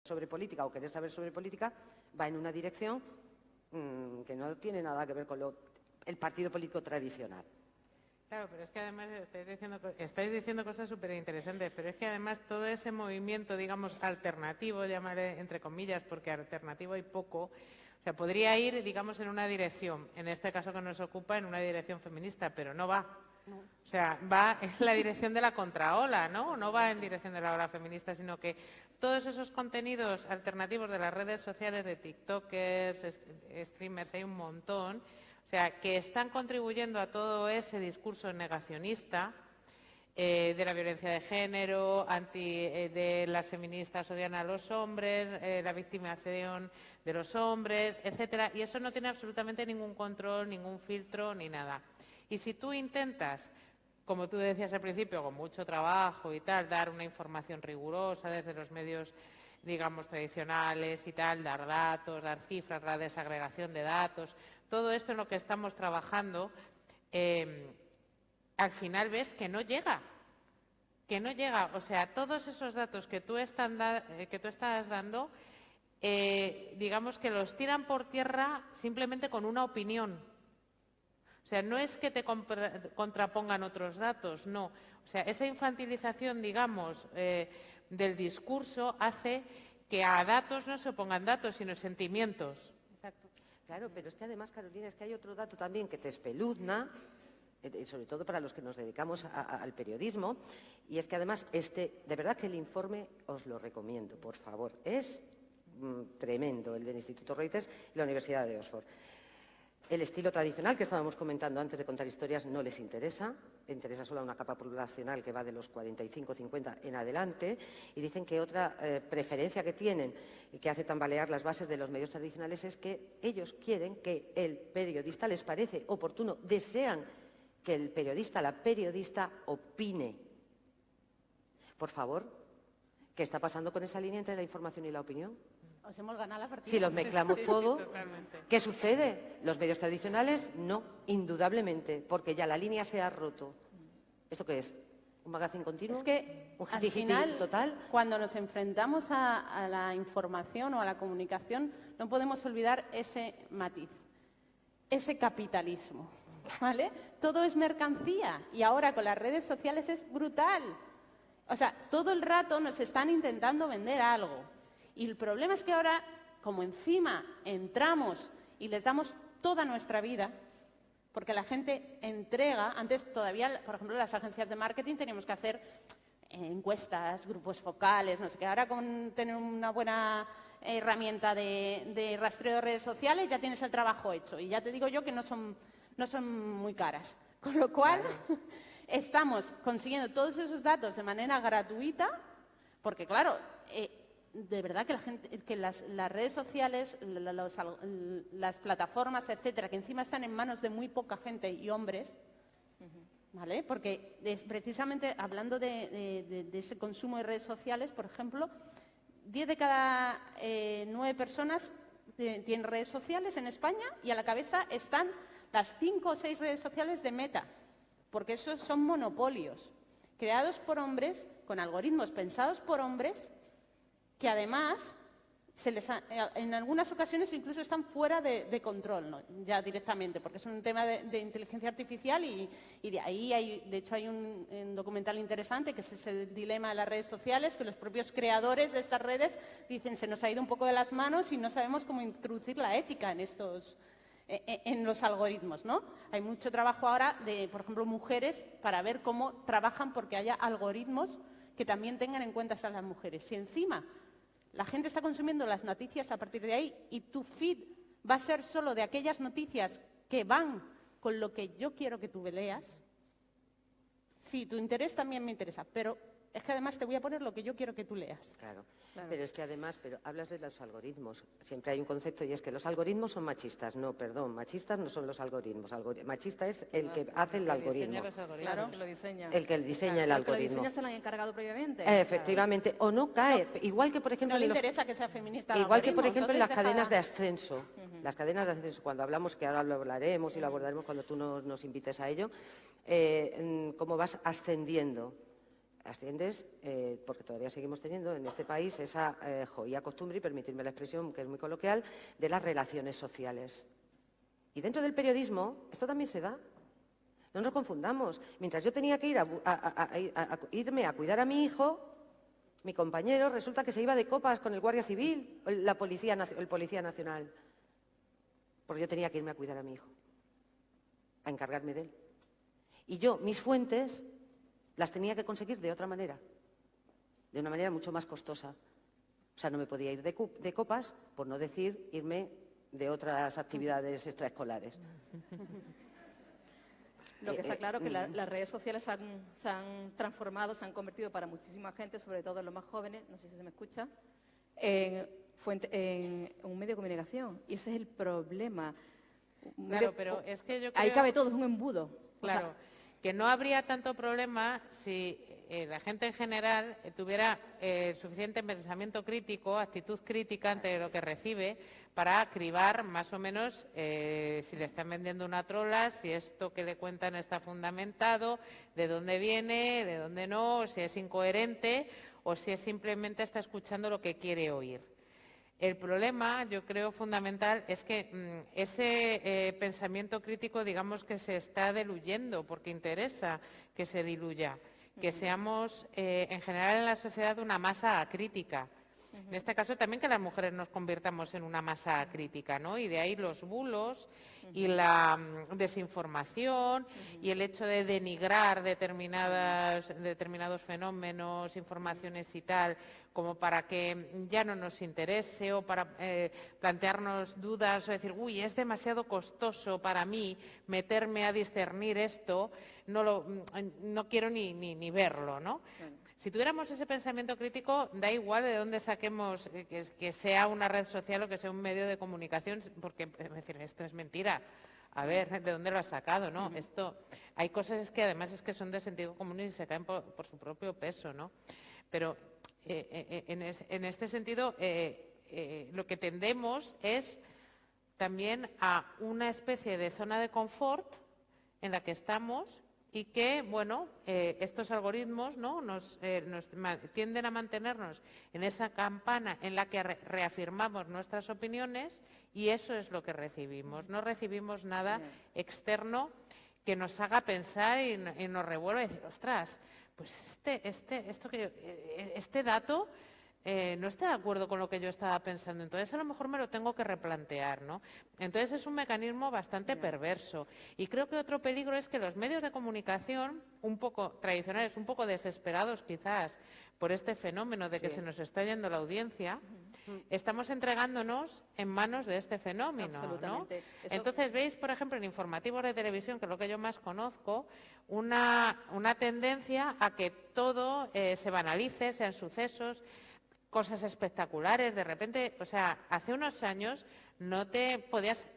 sobre política o querer saber sobre política va en una dirección que no tiene nada que ver con el partido político tradicional. Claro, pero es que además estáis diciendo cosas súper interesantes, pero es que además todo ese movimiento, digamos, alternativo, llamaré entre comillas, porque alternativo hay poco, o sea, podría ir, digamos, en una dirección, en este caso que nos ocupa, en una dirección feminista, pero no va. No. O sea, va en la dirección de la contraola, ¿no? No va en dirección de la ola feminista, sino que todos esos contenidos alternativos de las redes sociales, de tiktokers, streamers, hay un montón. O sea, que están contribuyendo a todo ese discurso negacionista de la violencia de género, de las feministas odian a los hombres, la victimización de los hombres, etcétera. Y eso no tiene absolutamente ningún control, ningún filtro, ni nada. Y si tú intentas, como tú decías al principio, con mucho trabajo y tal, dar una información rigurosa desde los medios, digamos, tradicionales y tal, dar datos, dar cifras, la desagregación de datos, todo esto en lo que estamos trabajando, al final ves que no llega. Que no llega. O sea, todos esos datos que tú estás dando, digamos que los tiran por tierra simplemente con una opinión. O sea, no es que te contrapongan otros datos, no. O sea, esa infantilización, digamos, del discurso hace que a datos no se opongan datos, sino sentimientos. Exacto. Claro, pero es que además, Carolina, es que hay otro dato también que te espeluzna, sobre todo para los que nos dedicamos al periodismo, y es que además de verdad que el informe os lo recomiendo, por favor. Es tremendo, el del Instituto Reuters y la Universidad de Oxford. El estilo tradicional que estábamos comentando antes de contar historias no les interesa, le interesa solo una capa poblacional que va de los 45-50 en adelante, y dicen que otra preferencia que tienen y que hace tambalear las bases de los medios tradicionales es que ellos quieren que el periodista, les parece oportuno, desean que el periodista, la periodista opine. Por favor, ¿qué está pasando con esa línea entre la información y la opinión? Os hemos ganado la partida. Si los mezclamos todo, Totalmente. ¿qué sucede? Los medios tradicionales, no, indudablemente, porque ya la línea se ha roto. ¿Esto qué es? ¿Un magazine continuo? Es que, ¿Un al jitijiti final, total? cuando nos enfrentamos a la información o a la comunicación, no podemos olvidar ese matiz, ese capitalismo, ¿vale? Todo es mercancía y ahora con las redes sociales es brutal. O sea, todo el rato nos están intentando vender algo. Y el problema es que ahora, como encima entramos y les damos toda nuestra vida, porque la gente entrega, antes todavía, por ejemplo, las agencias de marketing teníamos que hacer encuestas, grupos focales, no sé qué. Ahora con tener una buena herramienta de rastreo de redes sociales ya tienes el trabajo hecho. Y ya te digo yo que no son muy caras. Con lo cual, estamos consiguiendo todos esos datos de manera gratuita, porque claro, de verdad que la gente, que las redes sociales, las plataformas, etcétera, que encima están en manos de muy poca gente y hombres, ¿vale? Porque precisamente hablando de ese consumo de redes sociales, por ejemplo, 10 de cada 9 personas tienen redes sociales en España y a la cabeza están las 5 o 6 redes sociales de Meta, porque esos son monopolios creados por hombres, con algoritmos pensados por hombres, que además en algunas ocasiones incluso están fuera de control, ¿no? Ya directamente, porque es un tema de inteligencia artificial y de ahí de hecho hay un documental interesante que es ese dilema de las redes sociales, que los propios creadores de estas redes dicen se nos ha ido un poco de las manos y no sabemos cómo introducir la ética en los algoritmos, ¿no? Hay mucho trabajo ahora de, por ejemplo, mujeres para ver cómo trabajan porque haya algoritmos que también tengan en cuenta a las mujeres. Si encima la gente está consumiendo las noticias a partir de ahí y tu feed va a ser solo de aquellas noticias que van con lo que yo quiero que tú leas, sí, tu interés también me interesa, pero es que además te voy a poner lo que yo quiero que tú leas. Claro. Pero es que además, hablas de los algoritmos. Siempre hay un concepto y es que los algoritmos son machistas. No, perdón, machistas no son los algoritmos. Machista es el que hace el algoritmo. Claro, el que lo diseña. El que diseña el algoritmo. El que lo diseña se lo han encargado previamente. Efectivamente. O no cae. Igual que, por ejemplo, no le interesa que sea feminista. Igual que, por ejemplo, en las cadenas de ascenso. Las cadenas de ascenso, cuando hablamos, que ahora lo hablaremos y lo abordaremos cuando tú nos invites a ello, cómo vas ascendiendo asciendes, porque todavía seguimos teniendo en este país esa joya costumbre, y permitirme la expresión que es muy coloquial, de las relaciones sociales. Y dentro del periodismo esto también se da. No nos confundamos. Mientras yo tenía que irme a cuidar a mi hijo, mi compañero resulta que se iba de copas con el Guardia Civil, el Policía Nacional. Porque yo tenía que irme a cuidar a mi hijo, a encargarme de él. Y yo, mis fuentes, las tenía que conseguir de otra manera, de una manera mucho más costosa. O sea, no me podía ir de copas, por no decir irme de otras actividades extraescolares. Lo que está claro es que las redes sociales se han transformado, se han convertido para muchísima gente, sobre todo en los más jóvenes, no sé si se me escucha, en un medio de comunicación. Y ese es el problema. Claro, pero es que yo creo... Ahí cabe todo, es un embudo. Claro, que no habría tanto problema si la gente en general tuviera suficiente pensamiento crítico, actitud crítica ante lo que recibe, para cribar más o menos si le están vendiendo una trola, si esto que le cuentan está fundamentado, de dónde viene, de dónde no, si es incoherente o si es simplemente está escuchando lo que quiere oír. El problema, yo creo, fundamental es que ese pensamiento crítico, digamos que se está diluyendo, porque interesa que se diluya, que seamos, en general, en la sociedad una masa crítica. En este caso también que las mujeres nos convirtamos en una masa crítica, ¿no? Y de ahí los bulos y la desinformación y el hecho de denigrar determinados fenómenos, informaciones y tal, como para que ya no nos interese o para plantearnos dudas o decir, uy, es demasiado costoso para mí meterme a discernir esto, no quiero ni verlo, ¿no? Si tuviéramos ese pensamiento crítico, da igual de dónde saquemos que sea una red social o que sea un medio de comunicación, porque decir, esto es mentira. A ver, ¿de dónde lo has sacado, no? Hay cosas que además es que son de sentido común y se caen por su propio peso, ¿no? Pero en este sentido, lo que tendemos es también a una especie de zona de confort en la que estamos y que, bueno, estos algoritmos, ¿no? nos tienden a mantenernos en esa campana en la que reafirmamos nuestras opiniones y eso es lo que recibimos. No recibimos nada externo que nos haga pensar y nos revuelva y decir, ostras, pues este dato no está de acuerdo con lo que yo estaba pensando, entonces a lo mejor me lo tengo que replantear, ¿no? Entonces es un mecanismo bastante perverso. Y creo que otro peligro es que los medios de comunicación, un poco tradicionales, un poco desesperados quizás por este fenómeno de que se nos está yendo la audiencia, estamos entregándonos en manos de este fenómeno, ¿no? Entonces veis, por ejemplo, en informativos de televisión, que es lo que yo más conozco, una tendencia a que todo se banalice, sean sucesos, cosas espectaculares, de repente, o sea, hace unos años no te podías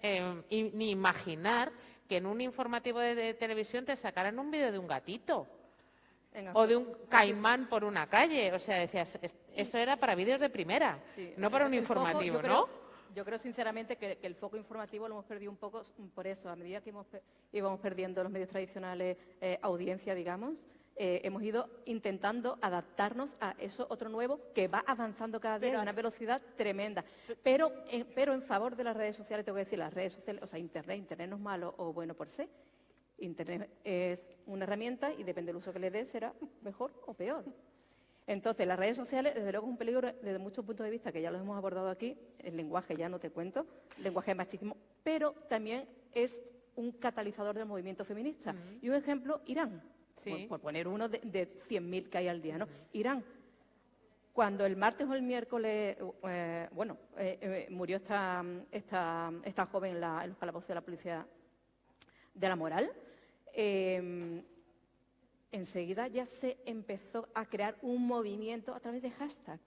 ni imaginar que en un informativo de televisión te sacaran un vídeo de un gatito o de un caimán por una calle, o sea, decías, eso era para vídeos de primera, no para un informativo, ¿no? Yo creo sinceramente que el foco informativo lo hemos perdido un poco por eso, a medida que íbamos perdiendo los medios tradicionales audiencia, digamos, hemos ido intentando adaptarnos a eso otro nuevo que va avanzando cada día a una velocidad tremenda. Pero en favor de las redes sociales, tengo que decir, las redes sociales, o sea, Internet no es malo o bueno por sí. Internet es una herramienta y depende del uso que le dé, será mejor o peor. Entonces, las redes sociales, desde luego, es un peligro desde muchos puntos de vista, que ya los hemos abordado aquí. El lenguaje ya no te cuento, el lenguaje machismo, pero también es un catalizador del movimiento feminista. Y un ejemplo, Irán. Sí. Por poner uno de 100.000 que hay al día, ¿no? Irán, cuando el martes o el miércoles, murió esta joven en los calabozos de la policía de la moral, enseguida ya se empezó a crear un movimiento a través de hashtag.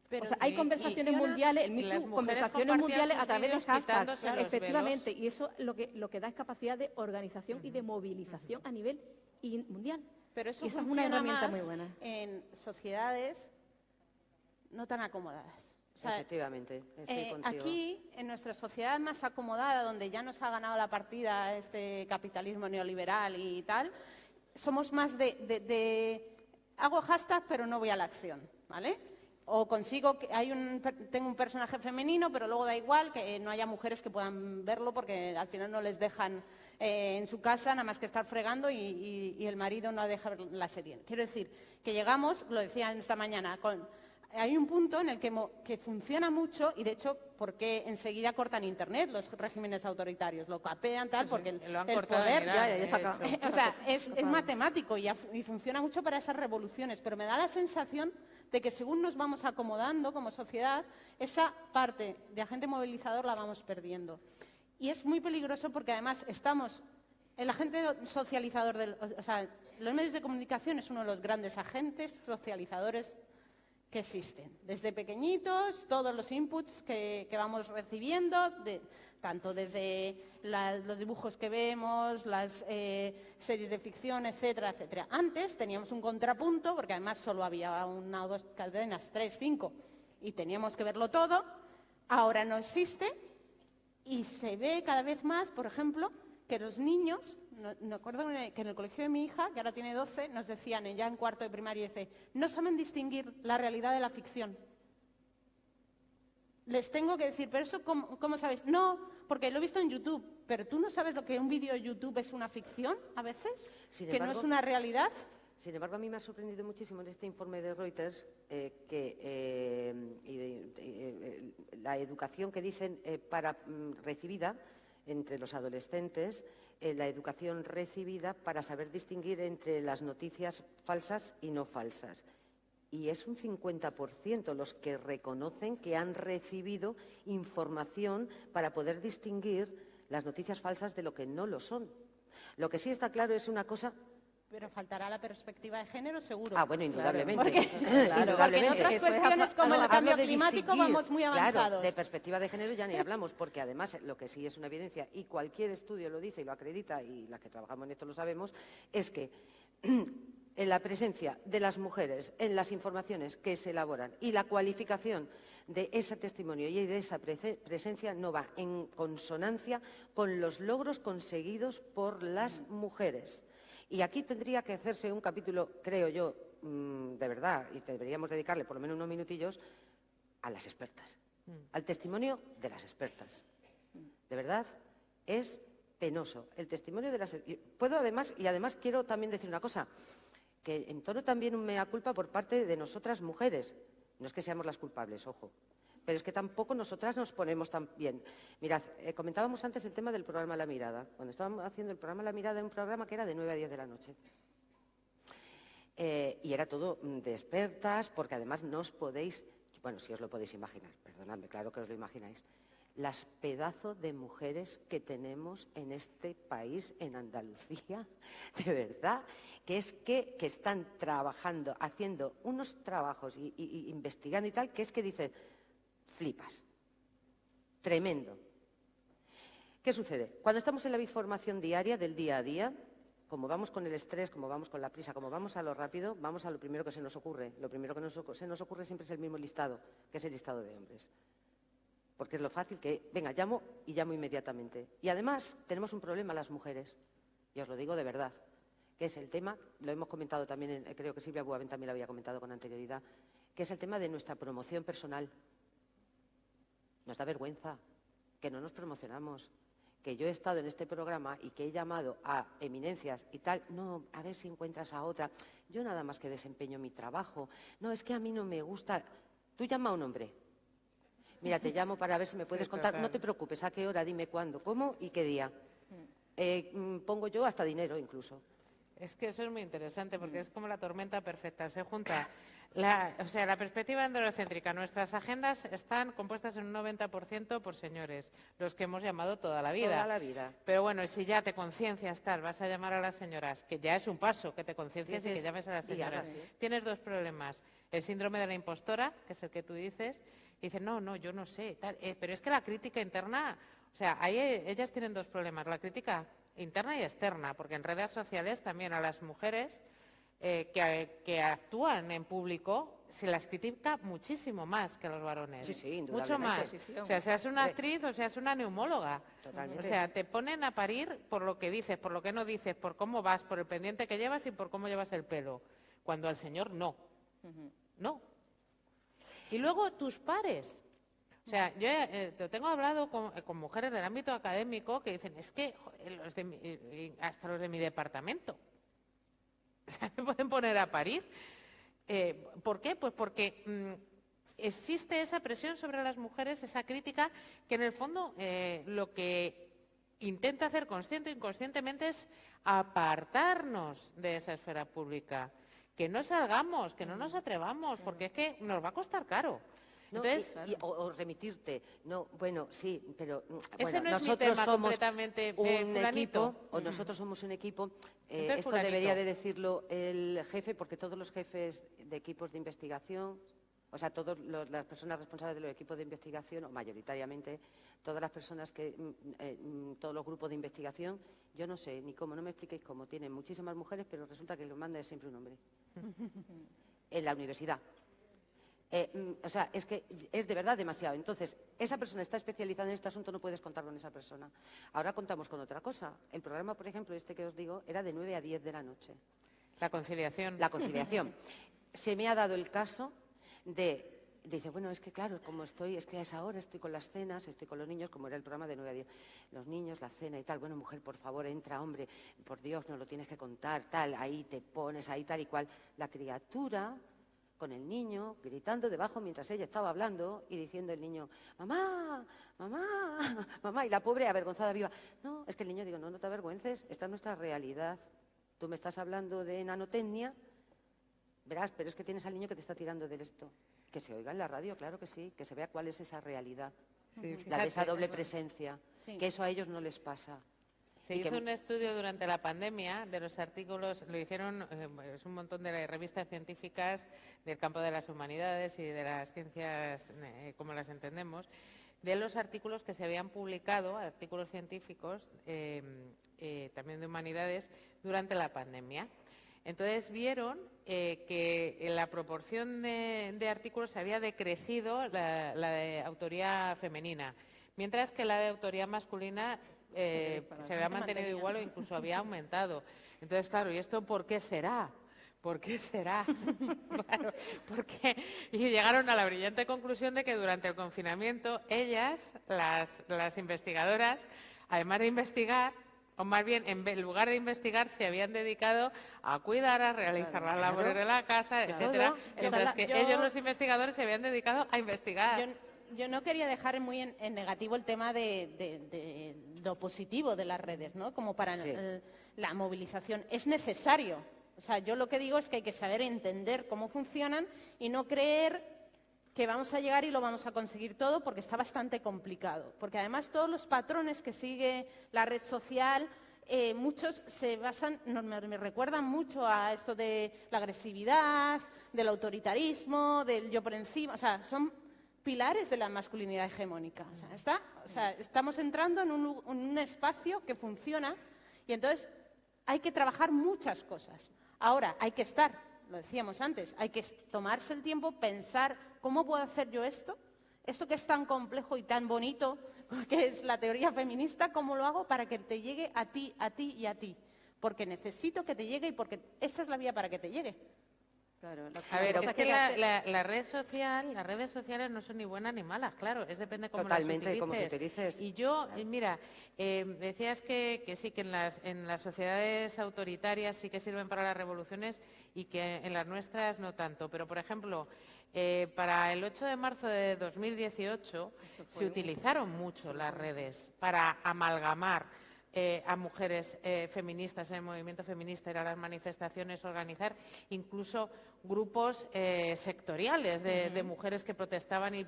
Pero o sea, hay conversaciones mundiales, el Me Too, conversaciones mundiales a través de hashtag, efectivamente, y eso lo que da es capacidad de organización y de movilización a nivel mundial. Pero eso y esa es una herramienta muy buena. En sociedades no tan acomodadas. O sea, efectivamente, estoy contigo. Aquí, en nuestra sociedad más acomodada, donde ya nos ha ganado la partida este capitalismo neoliberal y tal, somos más de hago hashtag pero no voy a la acción, ¿vale? O consigo que tengo un personaje femenino, pero luego da igual que no haya mujeres que puedan verlo porque al final no les dejan en su casa nada más que estar fregando y el marido no deja ver la serie. Quiero decir que llegamos, lo decía esta mañana, hay un punto en el que funciona mucho y de hecho porque enseguida cortan internet los regímenes autoritarios, lo capean tal, porque el poder ya está acá. o sea, es matemático y funciona mucho para esas revoluciones, pero me da la sensación de que según nos vamos acomodando como sociedad, esa parte de agente movilizador la vamos perdiendo. Y es muy peligroso porque además el agente socializador, o sea, los medios de comunicación es uno de los grandes agentes socializadores que existen. Desde pequeñitos, todos los inputs que vamos recibiendo, tanto desde los dibujos que vemos, las series de ficción, etcétera, etcétera. Antes teníamos un contrapunto, porque además solo había una o dos cadenas, 3, 5, y teníamos que verlo todo. Ahora no existe y se ve cada vez más, por ejemplo, que los niños, me acuerdo que en el colegio de mi hija, que ahora tiene 12, nos decían ya en cuarto de primaria, no saben distinguir la realidad de la ficción. Les tengo que decir, ¿pero eso cómo sabes? No, porque lo he visto en YouTube, pero ¿tú no sabes lo que un vídeo de YouTube es una ficción a veces? Sin ¿Que embargo, no es una realidad? Sin embargo, a mí me ha sorprendido muchísimo en este informe de Reuters la educación que dicen recibida entre los adolescentes, la educación recibida para saber distinguir entre las noticias falsas y no falsas. Y es un 50% los que reconocen que han recibido información para poder distinguir las noticias falsas de lo que no lo son. Lo que sí está claro es una cosa. Pero faltará la perspectiva de género, seguro. Ah, bueno, indudablemente. Porque en otras cuestiones como el cambio climático vamos muy avanzados. Claro, de perspectiva de género ya ni hablamos, porque además lo que sí es una evidencia, y cualquier estudio lo dice y lo acredita, y las que trabajamos en esto lo sabemos, es que en la presencia de las mujeres en las informaciones que se elaboran y la cualificación de ese testimonio y de esa presencia no va en consonancia con los logros conseguidos por las mujeres. Y aquí tendría que hacerse un capítulo, creo yo, de verdad, y deberíamos dedicarle por lo menos unos minutillos a las expertas, al testimonio de las expertas. De verdad, es penoso el testimonio de las. Además quiero también decir una cosa, que en tono también un mea culpa por parte de nosotras mujeres. No es que seamos las culpables, ojo, pero es que tampoco nosotras nos ponemos tan bien. Mirad, comentábamos antes el tema del programa La Mirada. Cuando estábamos haciendo el programa La Mirada, era un programa que era de 9 a 10 de la noche. Y era todo de expertas, porque además no os podéis, bueno, si os lo podéis imaginar, perdonadme, claro que os lo imagináis, las pedazos de mujeres que tenemos en este país, en Andalucía, de verdad, que están trabajando, haciendo unos trabajos y investigando y tal, que es que dicen, flipas. Tremendo. ¿Qué sucede? Cuando estamos en la información diaria, del día a día, como vamos con el estrés, como vamos con la prisa, como vamos a lo rápido, vamos a lo primero que se nos ocurre. Lo primero que se nos ocurre siempre es el mismo listado, que es el listado de hombres. Porque es lo fácil que, venga, llamo y llamo inmediatamente. Y además tenemos un problema las mujeres, y os lo digo de verdad, que es el tema, lo hemos comentado también, creo que Silvia Buavén también lo había comentado con anterioridad, que es el tema de nuestra promoción personal. Nos da vergüenza que no nos promocionamos, que yo he estado en este programa y que he llamado a eminencias y tal, no, a ver si encuentras a otra, yo nada más que desempeño mi trabajo, no, es que a mí no me gusta, tú llama a un hombre, mira, te llamo para ver si me puedes contar, no te preocupes, a qué hora, dime cuándo, cómo y qué día, pongo yo hasta dinero incluso. Es que eso es muy interesante porque es como la tormenta perfecta, se junta la perspectiva androcéntrica. Nuestras agendas están compuestas en un 90% por señores, los que hemos llamado toda la vida. Toda la vida. Pero bueno, si ya te conciencias tal, vas a llamar a las señoras, que ya es un paso, que te conciencias y que llames a las señoras. Tienes dos problemas. El síndrome de la impostora, que es el que tú dices, y dices, no, yo no sé, tal, pero es que la crítica interna, o sea, ahí ellas tienen dos problemas, la crítica interna y externa, porque en redes sociales también a las mujeres que actúan en público se las critica muchísimo más que a los varones. Sí, indudablemente. Mucho más. O sea, seas una actriz o seas una neumóloga. Totalmente. O sea, te ponen a parir por lo que dices, por lo que no dices, por cómo vas, por el pendiente que llevas y por cómo llevas el pelo. cuando al señor no. No. Y luego tus pares. O sea, yo tengo hablado con mujeres del ámbito académico que dicen, es que joder, hasta los de mi departamento se me pueden poner a parir. ¿Por qué? Pues porque existe esa presión sobre las mujeres, esa crítica, que en el fondo lo que intenta hacer consciente o inconscientemente es apartarnos de esa esfera pública. Que no salgamos, que no nos atrevamos, porque es que nos va a costar caro. No, Entonces, o remitirte. No, bueno, sí, pero ese bueno, no es mi nosotros tema somos completamente un fulanito. equipo, o nosotros somos un equipo. Entonces, Esto fulanito. debería de decirlo el jefe, porque todos los jefes de equipos de investigación, o sea, todas las personas responsables de los equipos de investigación, o mayoritariamente, todas las personas todos los grupos de investigación, yo no sé ni cómo, no me expliquéis cómo, tienen muchísimas mujeres, pero resulta que lo manda siempre un hombre. En la universidad. O sea, es que es de verdad demasiado. Entonces, esa persona está especializada en este asunto, no puedes contar con esa persona. Ahora contamos con otra cosa. El programa, por ejemplo, este que os digo, era de 9 a 10 de la noche. La conciliación. La conciliación. Se me ha dado el caso dice, bueno, es que claro, como es que a esa hora estoy con las cenas, estoy con los niños, como era el programa de 9 a 10. Los niños, la cena y tal. Bueno, mujer, por favor, entra, hombre, por Dios, no lo tienes que contar, tal, ahí te pones, ahí tal y cual. La criatura con el niño, gritando debajo mientras ella estaba hablando y diciendo el niño, mamá, mamá, mamá, y la pobre avergonzada viva. No, es que el niño, digo, no te avergüences, esta es nuestra realidad. Tú me estás hablando de nanotecnia, verás, pero es que tienes al niño que te está tirando de esto. Que se oiga en la radio, claro que sí, que se vea cuál es esa realidad, Sí, la de esa fíjate, doble presencia, Sí. que eso a ellos no les pasa. Se Y que- hizo un estudio durante la pandemia de los artículos, lo hicieron es un montón de revistas científicas del campo de las humanidades y de las ciencias como las entendemos, de los artículos que se habían publicado, artículos científicos, también de humanidades, durante la pandemia. Entonces vieron que la proporción de artículos había decrecido la de autoría femenina, mientras que la de autoría masculina se había mantenido igual o incluso había aumentado. Entonces, claro, ¿y esto por qué será? ¿Por qué será? Claro, y llegaron a la brillante conclusión de que durante el confinamiento ellas, las investigadoras, además de investigar, o más bien, en lugar de investigar, se habían dedicado a cuidar, a realizar las labores de la casa, etcétera, mientras que ellos, los investigadores, se habían dedicado a investigar. Yo no quería dejar muy en negativo el tema de lo positivo de las redes, ¿no? Como para Sí. la movilización. Es necesario. O sea, yo lo que digo es que hay que saber entender cómo funcionan y no creer que vamos a llegar y lo vamos a conseguir todo, porque está bastante complicado. Porque además todos los patrones que sigue la red social, muchos se basan, me recuerdan mucho a esto de la agresividad, del autoritarismo, del yo por encima. O sea, son pilares de la masculinidad hegemónica. O sea, estamos entrando en un espacio que funciona y entonces hay que trabajar muchas cosas. Ahora, hay que estar, lo decíamos antes, hay que tomarse el tiempo, pensar cómo puedo hacer yo esto que es tan complejo y tan bonito, que es la teoría feminista, ¿cómo lo hago para que te llegue a ti y a ti? Porque necesito que te llegue y porque esta es la vía para que te llegue. Claro, A ver, cosa es que hace- la red social, las redes sociales no son ni buenas ni malas, claro, es depende cómo Totalmente, las cómo se utilices. utilices. Y yo, mira, decías que sí, que en las sociedades autoritarias sí que sirven para las revoluciones y que en las nuestras no tanto. Pero, por ejemplo, para el 8 de marzo de 2018 se utilizaron mucho las redes para amalgamar a mujeres feministas en el movimiento feminista, ir a las manifestaciones, organizar incluso grupos sectoriales de mujeres que protestaban y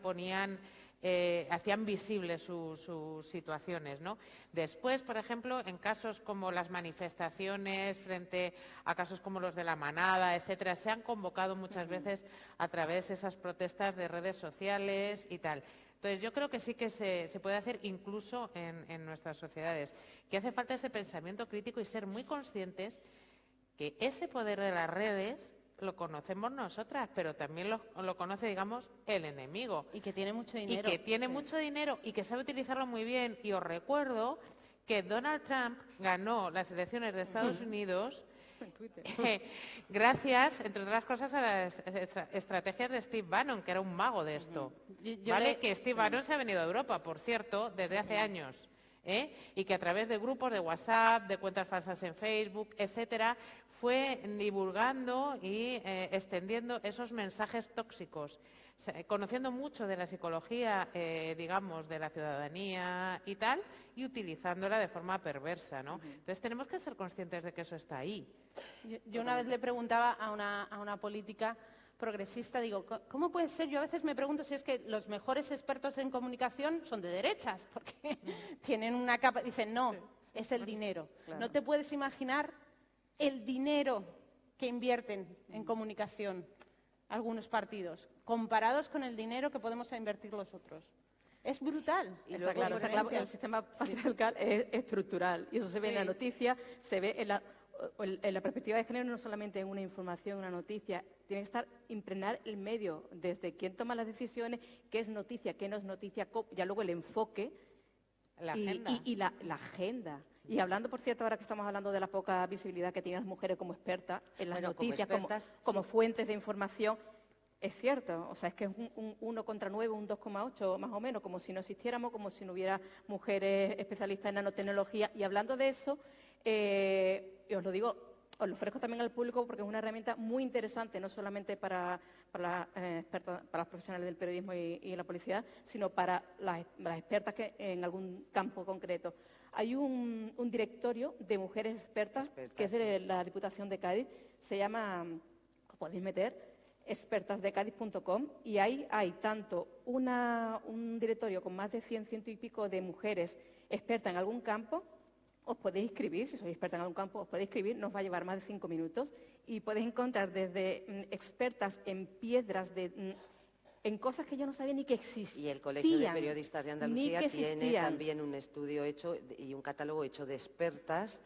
hacían visibles sus situaciones, ¿no? Después, por ejemplo, en casos como las manifestaciones frente a casos como los de la Manada, etcétera, se han convocado muchas veces a través de esas protestas de redes sociales y tal. Entonces, yo creo que sí que se puede hacer incluso en nuestras sociedades, que hace falta ese pensamiento crítico y ser muy conscientes que ese poder de las redes lo conocemos nosotras, pero también lo conoce, digamos, el enemigo. Y que tiene mucho dinero. Y que tiene mucho dinero y que sabe utilizarlo muy bien. Y os recuerdo que Donald Trump ganó las elecciones de Estados Unidos Gracias, entre otras cosas, a las estrategias de Steve Bannon, que era un mago de esto. Que Steve Bannon se ha venido a Europa, por cierto, desde hace años. Y que a través de grupos de WhatsApp, de cuentas falsas en Facebook, etcétera, fue divulgando y extendiendo esos mensajes tóxicos, conociendo mucho de la psicología, digamos, de la ciudadanía y tal, y utilizándola de forma perversa, ¿no? Entonces tenemos que ser conscientes de que eso está ahí. Yo una vez le preguntaba a una política progresista, digo, ¿cómo puede ser? Yo a veces me pregunto si es que los mejores expertos en comunicación son de derechas, porque tienen una capa... Dicen, no, es el dinero. Claro. No te puedes imaginar el dinero que invierten en comunicación algunos partidos, comparados con el dinero que podemos invertir los otros. Es brutal. Y luego, claro, el sistema patriarcal es estructural y eso se ve en la noticia, se ve en la perspectiva de género, no solamente en una información, una noticia, tiene que estar impregnar el medio, desde quién toma las decisiones, qué es noticia, qué no es noticia, ya luego el enfoque y la agenda. Y hablando, por cierto, ahora que estamos hablando de la poca visibilidad que tienen las mujeres como expertas en las noticias, como fuentes de información, es cierto, o sea, es que es un 1 contra 9, un 2,8 más o menos, como si no existiéramos, como si no hubiera mujeres especialistas en nanotecnología. Y hablando de eso, y os lo digo, os lo ofrezco también al público porque es una herramienta muy interesante, no solamente para las profesionales del periodismo y la publicidad, sino para las expertas que en algún campo concreto. Hay un directorio de mujeres expertas que es de la Diputación de Cádiz, se llama, os podéis meter, expertasdecadiz.com, y ahí hay tanto un directorio con más de 100 y pico de mujeres expertas en algún campo. Os podéis inscribir, si sois experta en algún campo, os podéis inscribir, nos va a llevar más de 5 minutos y podéis encontrar desde expertas en piedras, en cosas que yo no sabía ni que existían. Y el Colegio de Periodistas de Andalucía tiene también un estudio hecho y un catálogo hecho de expertas,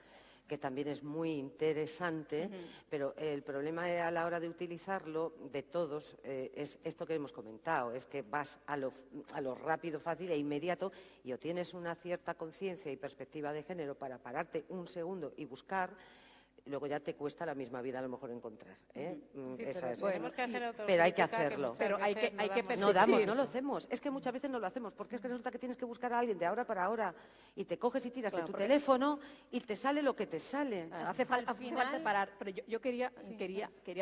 que también es muy interesante, pero el problema a la hora de utilizarlo de todos es esto que hemos comentado, es que vas a lo rápido, fácil e inmediato y o tienes una cierta conciencia y perspectiva de género para pararte un segundo y buscar, luego ya te cuesta la misma vida a lo mejor encontrar. Pero hay que hacerlo. Pero hay que persistir. No lo hacemos. Es que muchas veces no lo hacemos, porque es que resulta que tienes que buscar a alguien de ahora para ahora y te coges y tiras de tu teléfono y te sale lo que te sale. Hace falta parar, pero yo quería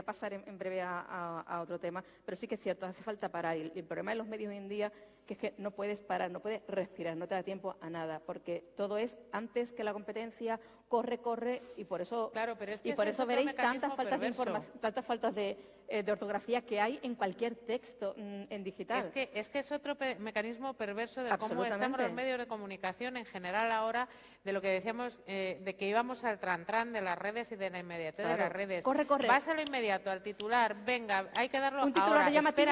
pasar en breve a otro tema, pero sí que es cierto, hace falta parar. Y el problema de los medios hoy en día que es que no puedes parar, no puedes respirar, no te da tiempo a nada, porque todo es antes que la competencia, corre, y por eso, pero es que veréis tantas faltas de ortografía que hay en cualquier texto en digital. Es que es otro mecanismo perverso de cómo estamos los medios de comunicación en general ahora, de lo que decíamos, de que íbamos al trantrán de las redes y de la inmediatez de las redes. Corre. Vas a lo inmediato, al titular, venga, hay que darlo un titular ahora. llamativo.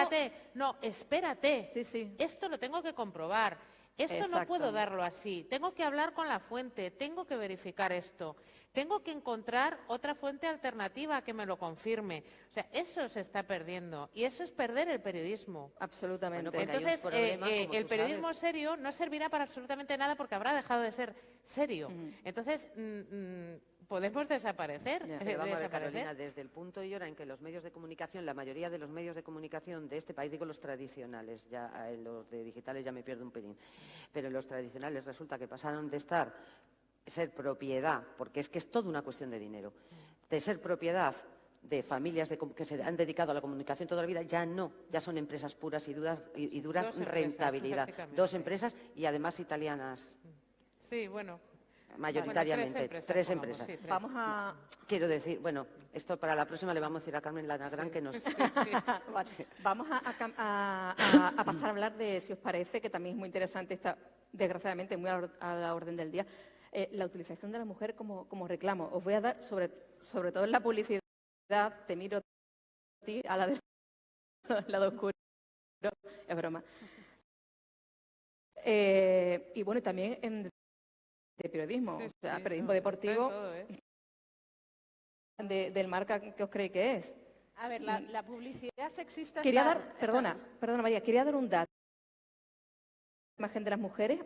Espérate. Sí. Esto lo tengo que comprobar. Esto no puedo darlo así. Tengo que hablar con la fuente, tengo que verificar esto. Tengo que encontrar otra fuente alternativa que me lo confirme. O sea, eso se está perdiendo y eso es perder el periodismo. Absolutamente. Entonces, el periodismo serio no servirá para absolutamente nada porque habrá dejado de ser serio. Entonces, podemos desaparecer. Pero vamos a ver, Carolina, desde el punto y hora en que los medios de comunicación, la mayoría de los medios de comunicación de este país, digo los tradicionales, ya en los de digitales ya me pierdo un pelín, pero los tradicionales resulta que pasaron de ser propiedad, porque es que es toda una cuestión de dinero, de ser propiedad de familias que se han dedicado a la comunicación toda la vida, ya son empresas puras y duras rentabilidad. Dos empresas y además italianas. Sí, bueno. Mayoritariamente, tres empresas. Vamos a... Quiero decir, bueno, esto para la próxima le vamos a decir a Carmen Lanagrán que nos... Vale. Vamos a pasar a hablar de, si os parece, que también es muy interesante, está desgraciadamente muy a la orden del día, la utilización de la mujer como reclamo. Os voy a dar, sobre todo en la publicidad, te miro a ti, a la del lado oscuro, es broma. Y bueno, también en de periodismo, periodismo deportivo, del marca que os creéis que es. A ver, la publicidad sexista... Perdona María, quería dar un dato. La imagen de las mujeres,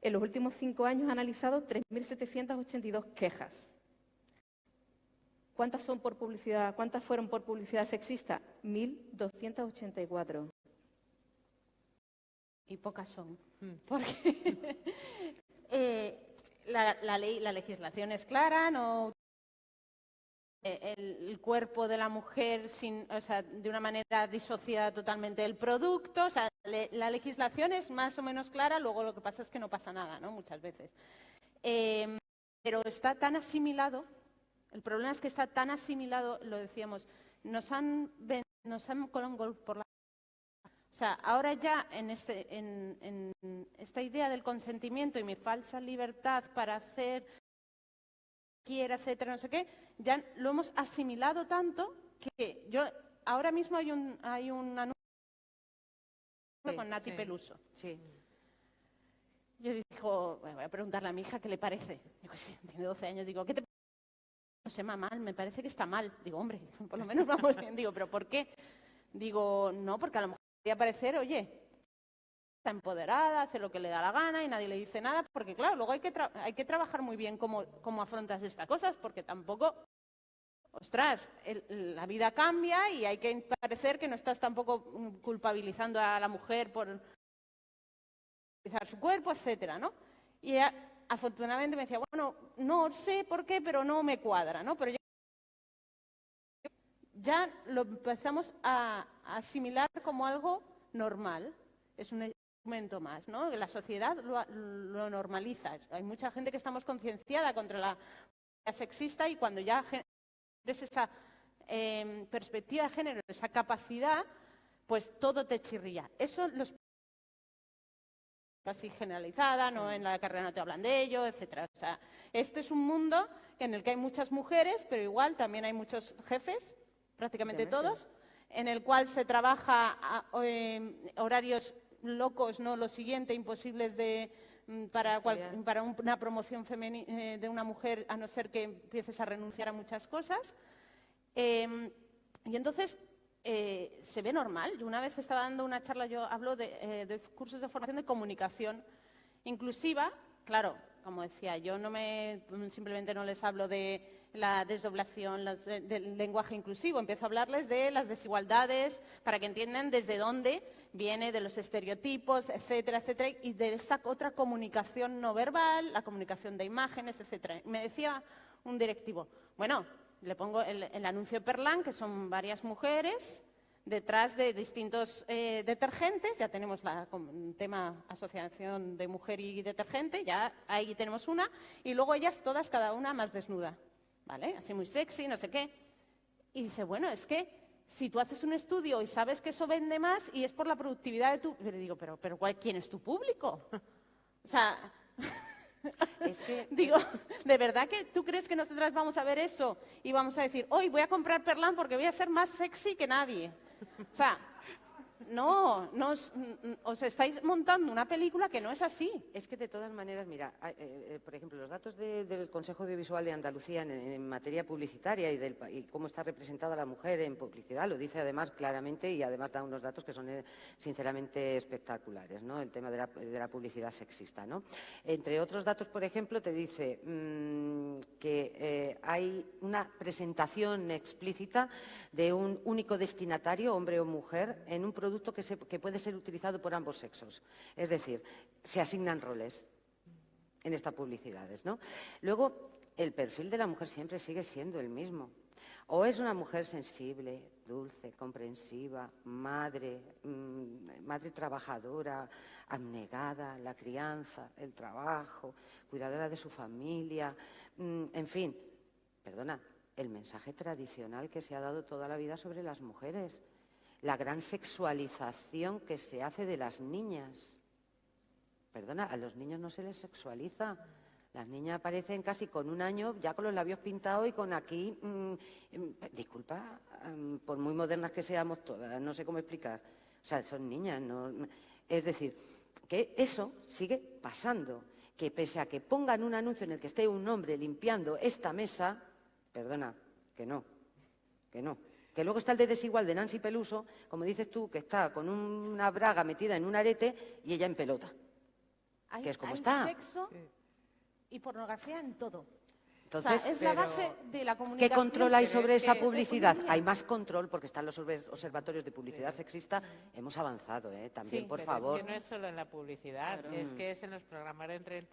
en los últimos 5 años ha analizado 3.782 quejas. ¿Cuántas son por publicidad? ¿Cuántas fueron por publicidad sexista? 1.284. Y pocas son, porque la legislación es clara, no el cuerpo de la mujer de una manera disociada totalmente del producto, o sea, la legislación es más o menos clara, luego lo que pasa es que no pasa nada, ¿no? Muchas veces. Pero está tan asimilado, el problema es que está tan asimilado, lo decíamos, nos han colado un gol por la... O sea, ahora ya en esta idea del consentimiento y mi falsa libertad para hacer, quiera, etcétera, no sé qué, ya lo hemos asimilado tanto que ahora mismo hay un anuncio con Nati Peluso. Sí. Yo digo, voy a preguntarle a mi hija qué le parece. Digo, sí, tiene 12 años. Digo, ¿qué te parece? No sé, mamá, me parece que está mal. Digo, hombre, por lo menos vamos bien. Digo, ¿pero por qué? Digo, no, porque a lo mejor podría parecer, oye, está empoderada, hace lo que le da la gana y nadie le dice nada, porque claro, luego hay que trabajar muy bien cómo afrontas estas cosas, porque tampoco, ostras, la vida cambia y hay que parecer que no estás tampoco culpabilizando a la mujer por utilizar su cuerpo, etcétera, ¿no? Y ella, afortunadamente me decía, bueno, no sé por qué, pero no me cuadra, ¿no? Pero ya lo empezamos a asimilar como algo normal, es un instrumento más, ¿no? La sociedad lo normaliza. Hay mucha gente que estamos concienciada contra la sexista y cuando ya tienes esa perspectiva de género, esa capacidad, pues todo te chirría. Eso los así generalizada, no en la carrera no te hablan de ello, etcétera. O sea, este es un mundo en el que hay muchas mujeres, pero igual también hay muchos jefes, prácticamente todos, en el cual se trabaja horarios locos, no lo siguiente, imposibles para una promoción de una mujer, a no ser que empieces a renunciar a muchas cosas. Y entonces se ve normal. Yo una vez estaba dando una charla, yo hablo de cursos de formación de comunicación inclusiva. Claro, como decía, yo simplemente no les hablo de la desdoblación, del lenguaje inclusivo. Empiezo a hablarles de las desigualdades para que entiendan desde dónde viene, de los estereotipos, etcétera, etcétera, y de esa otra comunicación no verbal, la comunicación de imágenes, etcétera. Me decía un directivo, bueno, le pongo el anuncio de Perlán, que son varias mujeres detrás de distintos detergentes. Ya tenemos un tema asociación de mujer y detergente, ya ahí tenemos una, y luego ellas todas, cada una más desnuda, ¿vale? Así muy sexy, no sé qué. Y dice, bueno, es que si tú haces un estudio y sabes que eso vende más y es por la productividad de tu... Pero digo, pero ¿quién es tu público? O sea... Es que... Digo, ¿de verdad que tú crees que nosotras vamos a ver eso y vamos a decir, hoy voy a comprar Perlán porque voy a ser más sexy que nadie? O sea, no, os estáis montando una película que no es así. Es que de todas maneras, mira, por ejemplo, los datos del Consejo Audiovisual de Andalucía en materia publicitaria y cómo está representada la mujer en publicidad, lo dice además claramente y además da unos datos que son sinceramente espectaculares, ¿no? El tema de la publicidad sexista, ¿no? Entre otros datos, por ejemplo, te dice que hay una presentación explícita de un único destinatario, hombre o mujer, en un producto que puede ser utilizado por ambos sexos. Es decir, se asignan roles en estas publicidades, ¿no? Luego, el perfil de la mujer siempre sigue siendo el mismo. O es una mujer sensible, dulce, comprensiva, madre trabajadora, abnegada, la crianza, el trabajo, cuidadora de su familia, en fin, perdona, el mensaje tradicional que se ha dado toda la vida sobre las mujeres. La gran sexualización que se hace de las niñas. Perdona, a los niños no se les sexualiza. Las niñas aparecen casi con 1 año, ya con los labios pintados y con aquí... disculpa, por muy modernas que seamos todas, no sé cómo explicar. O sea, son niñas, ¿no? Es decir, que eso sigue pasando. Que pese a que pongan un anuncio en el que esté un hombre limpiando esta mesa, perdona, que no. Que luego está el de Desigual de Nancy Peluso, como dices tú, que está con una braga metida en un arete y ella en pelota. Que es como está. Hay sexo y pornografía en todo. Entonces, es la base de la ¿qué comunicación. control hay pero sobre es esa que- publicidad? Hay más control porque están los observatorios de publicidad sexista. Hemos avanzado, también, Sí, por Pero favor. es que no es solo en la publicidad, es que es en los programas de entretenimiento.